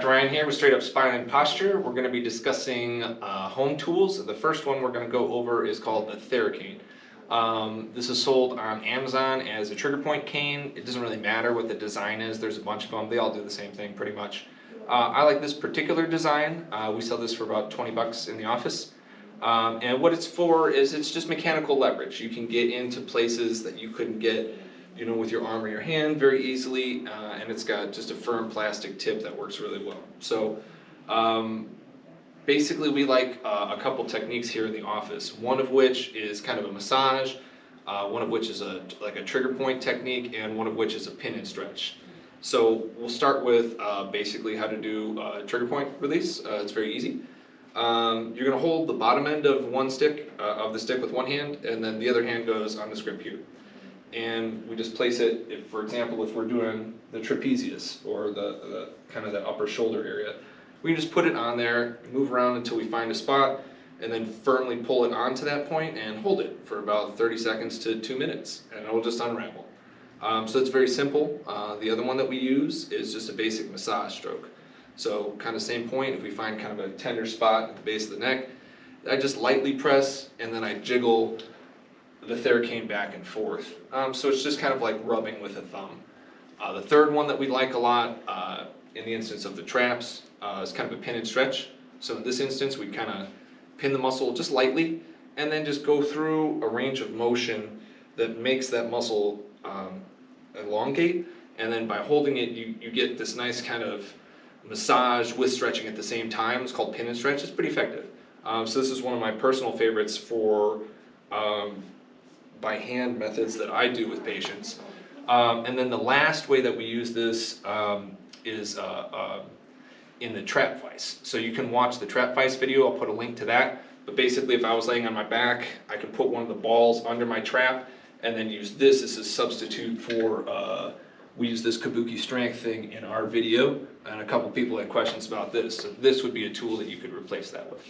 Dr. Ryan here with Straight Up Spine and Posture. We're going to be discussing home tools. The first one we're going to go over is called the Theracane. This is sold on Amazon as a trigger point cane. It doesn't really matter what the design is. There's a bunch of them. They all do the same thing pretty much. I like this particular design. We sell this for about 20 bucks in the office. And what it's for is it's just mechanical leverage. You can get into places that you couldn't get, with your arm or your hand very easily, and it's got just a firm plastic tip that works really well. So basically we like a couple techniques here in the office, one of which is kind of a massage, one of which is like a trigger point technique, and one of which is a pin and stretch. So we'll start with basically how to do a trigger point release. It's very easy. You're going to hold the bottom end of one stick, of the stick with one hand, and then the other hand goes on this grip here. And we just place it, for example, if we're doing the trapezius or the kind of the upper shoulder area, we can just put it on there, move around until we find a spot, and then firmly pull it onto that point and hold it for about 30 seconds to 2 minutes, and it'll just unravel. So it's very simple. The other one that we use is just a basic massage stroke. So kind of same point, if we find kind of a tender spot at the base of the neck, I just lightly press and then I jiggle the Theracane back and forth. So it's just kind of like rubbing with a thumb. The third one that we like a lot in the instance of the traps is kind of a pin and stretch. So in this instance we kind of pin the muscle just lightly and then just go through a range of motion that makes that muscle elongate, and then by holding it you get this nice kind of massage with stretching at the same time. It's called pin and stretch. It's pretty effective. So this is one of my personal favorites for by hand methods that I do with patients. And then the last way that we use this is in the trap vise. So you can watch the trap vise video. I'll put a link to that. But basically if I was laying on my back, I could put one of the balls under my trap and then use this as a substitute for we use this kabuki strength thing in our video, and a couple people had questions about this. So this would be a tool that you could replace that with.